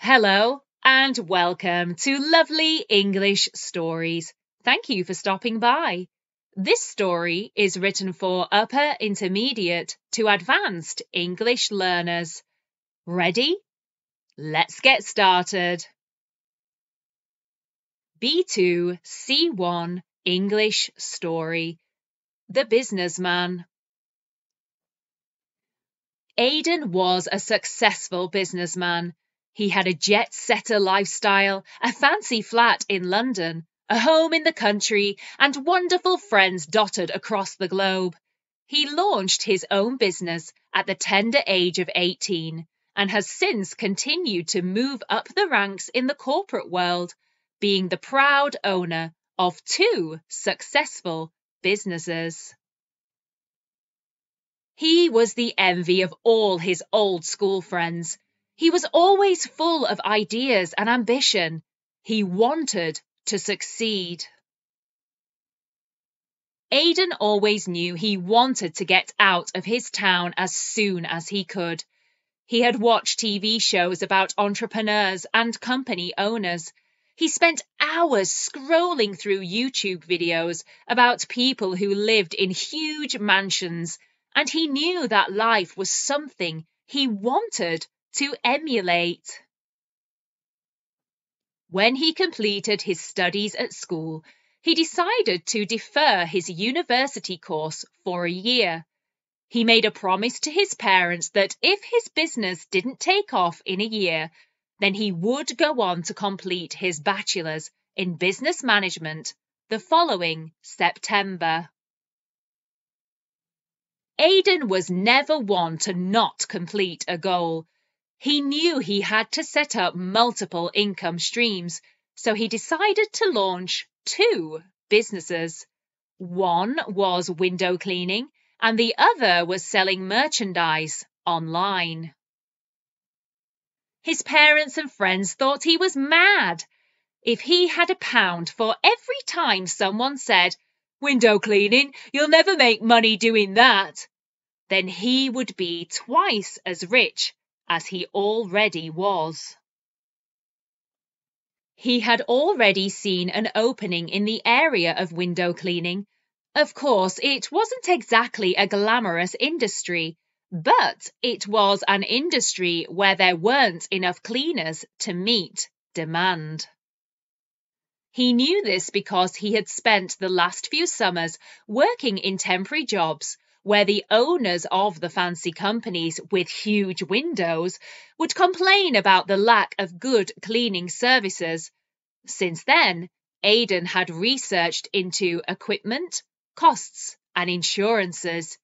Hello and welcome to Lovely English Stories. Thank you for stopping by. This story is written for upper intermediate to advanced English learners. Ready? Let's get started. B2 C1 English Story. The Businessman. Aidan was a successful businessman. He had a jet-setter lifestyle, a fancy flat in London, a home in the country, and wonderful friends dotted across the globe. He launched his own business at the tender age of 18 and has since continued to move up the ranks in the corporate world, being the proud owner of 2 successful businesses. He was the envy of all his old school friends. He was always full of ideas and ambition. He wanted to succeed. Aidan always knew he wanted to get out of his town as soon as he could. He had watched TV shows about entrepreneurs and company owners. He spent hours scrolling through YouTube videos about people who lived in huge mansions, and he knew that life was something he wanted to emulate. When he completed his studies at school, he decided to defer his university course for a year. He made a promise to his parents that if his business didn't take off in a year, then he would go on to complete his bachelor's in business management the following September. Aidan was never one to not complete a goal. He knew he had to set up multiple income streams, so he decided to launch 2 businesses. One was window cleaning, and the other was selling merchandise online. His parents and friends thought he was mad. If he had £1 for every time someone said, "Window cleaning, you'll never make money doing that," then he would be twice as rich as he already was. He had already seen an opening in the area of window cleaning. Of course, it wasn't exactly a glamorous industry, but it was an industry where there weren't enough cleaners to meet demand. He knew this because he had spent the last few summers working in temporary jobs where the owners of the fancy companies with huge windows would complain about the lack of good cleaning services. Since then, Aidan had researched into equipment, costs, and insurances.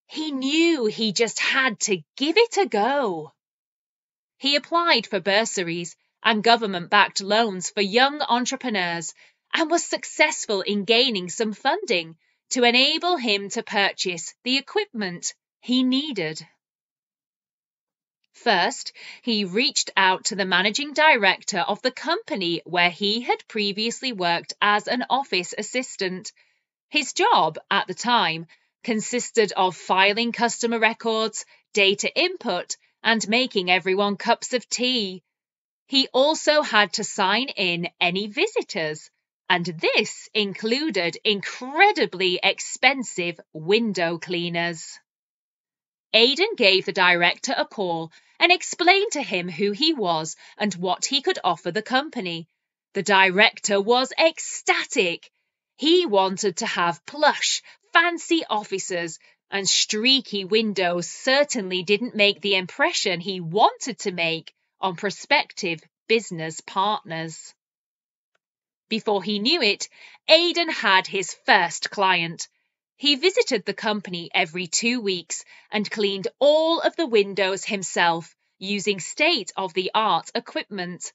He knew he just had to give it a go. He applied for bursaries and government-backed loans for young entrepreneurs and was successful in gaining some funding to enable him to purchase the equipment he needed. First, he reached out to the managing director of the company where he had previously worked as an office assistant. His job at the time consisted of filing customer records, data input, and making everyone cups of tea. He also had to sign in any visitors, and this included incredibly expensive window cleaners. Aidan gave the director a call and explained to him who he was and what he could offer the company. The director was ecstatic. He wanted to have plush, fancy offices, and streaky windows certainly didn't make the impression he wanted to make on prospective business partners. Before he knew it, Aidan had his first client. He visited the company every 2 weeks and cleaned all of the windows himself using state-of-the-art equipment.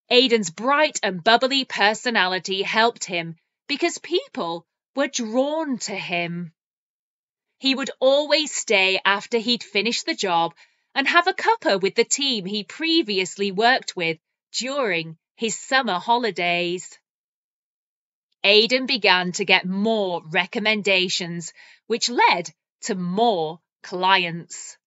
Aidan's bright and bubbly personality helped him because people were drawn to him. He would always stay after he'd finished the job and have a cuppa with the team he previously worked with during his summer holidays. Aidan began to get more recommendations, which led to more clients.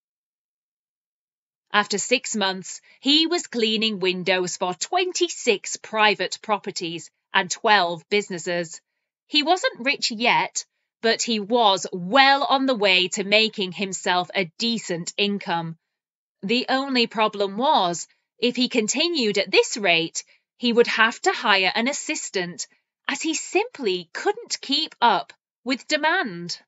After 6 months, he was cleaning windows for 26 private properties and 12 businesses. He wasn't rich yet, but he was well on the way to making himself a decent income. The only problem was, if he continued at this rate, he would have to hire an assistant, as he simply couldn't keep up with demand.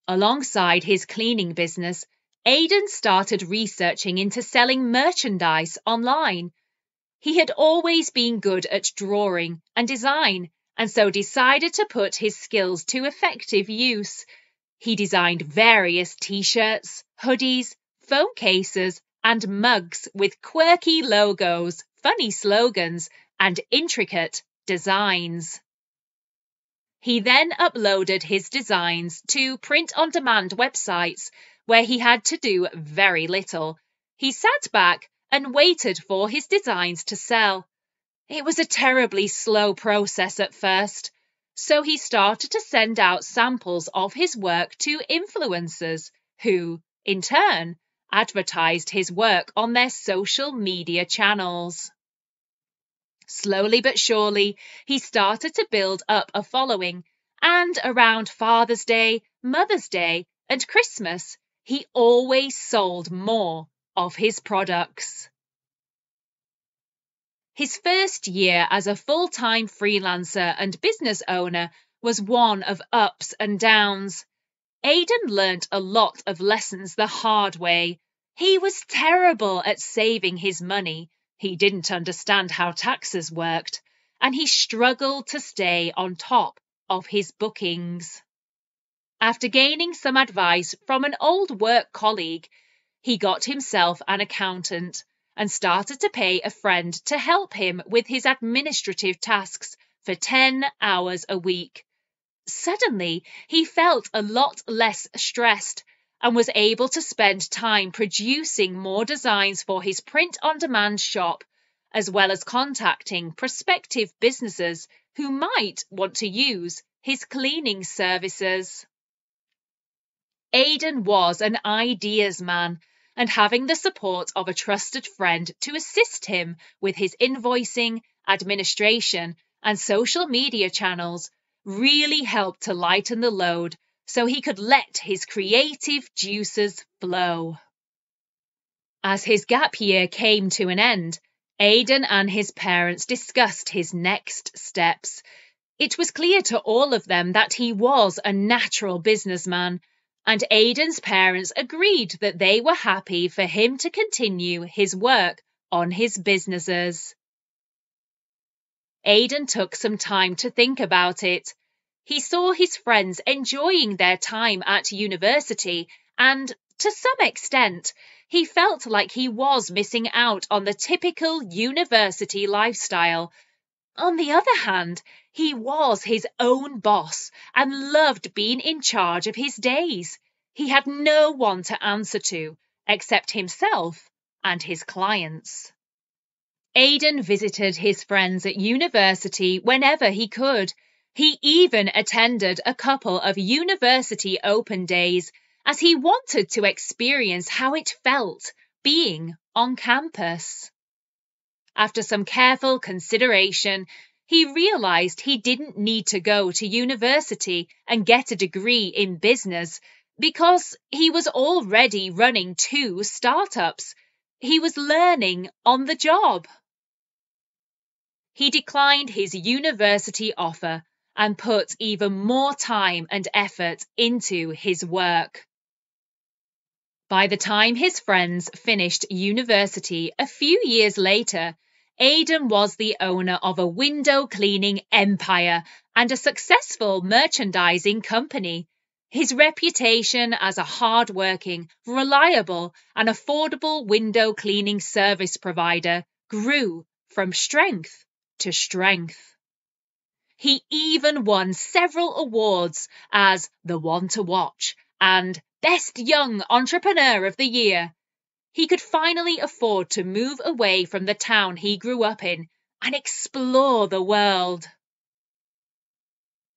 Alongside his cleaning business, Aidan started researching into selling merchandise online. He had always been good at drawing and design, and so decided to put his skills to effective use. He designed various t-shirts, hoodies, phone cases, and mugs with quirky logos, funny slogans, and intricate designs. He then uploaded his designs to print-on-demand websites, where he had to do very little. He sat back and waited for his designs to sell. It was a terribly slow process at first, so he started to send out samples of his work to influencers, who, in turn, advertised his work on their social media channels. Slowly but surely, he started to build up a following, and around Father's Day, Mother's Day, and Christmas, he always sold more of his products. His first year as a full-time freelancer and business owner was one of ups and downs. Aidan learnt a lot of lessons the hard way. He was terrible at saving his money. He didn't understand how taxes worked, and he struggled to stay on top of his bookings. After gaining some advice from an old work colleague, he got himself an accountant and started to pay a friend to help him with his administrative tasks for 10 hours a week. Suddenly, he felt a lot less stressed and was able to spend time producing more designs for his print-on-demand shop, as well as contacting prospective businesses who might want to use his cleaning services. Aidan was an ideas man, and having the support of a trusted friend to assist him with his invoicing, administration, and social media channels really helped to lighten the load so he could let his creative juices flow. As his gap year came to an end, Aidan and his parents discussed his next steps. It was clear to all of them that he was a natural businessman, and Aidan's parents agreed that they were happy for him to continue his work on his businesses. Aidan took some time to think about it. He saw his friends enjoying their time at university, and to some extent, he felt like he was missing out on the typical university lifestyle. On the other hand, he was his own boss and loved being in charge of his days. He had no one to answer to except himself and his clients. Aidan visited his friends at university whenever he could. He even attended a couple of university open days, as he wanted to experience how it felt being on campus. After some careful consideration, he realized he didn't need to go to university and get a degree in business because he was already running 2 startups. He was learning on the job. He declined his university offer and put even more time and effort into his work. By the time his friends finished university a few years later, Aidan was the owner of a window cleaning empire and a successful merchandising company. His reputation as a hardworking, reliable, and affordable window cleaning service provider grew from strength to strength. He even won several awards as the One to Watch and Best Young Entrepreneur of the Year. He could finally afford to move away from the town he grew up in and explore the world.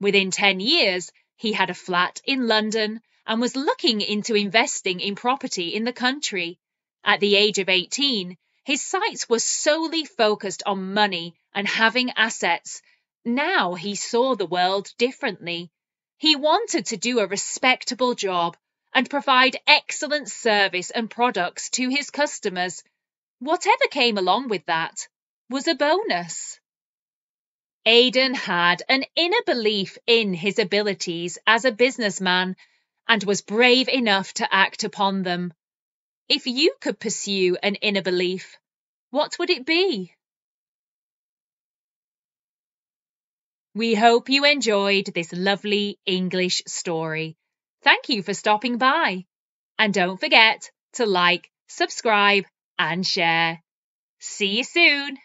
Within 10 years, he had a flat in London and was looking into investing in property in the country. At the age of 18, his sights were solely focused on money and having assets. Now he saw the world differently. He wanted to do a respectable job and provide excellent service and products to his customers. Whatever came along with that was a bonus. Aidan had an inner belief in his abilities as a businessman and was brave enough to act upon them. If you could pursue an inner belief, what would it be? We hope you enjoyed this lovely English story. Thank you for stopping by. And don't forget to like, subscribe, and share. See you soon.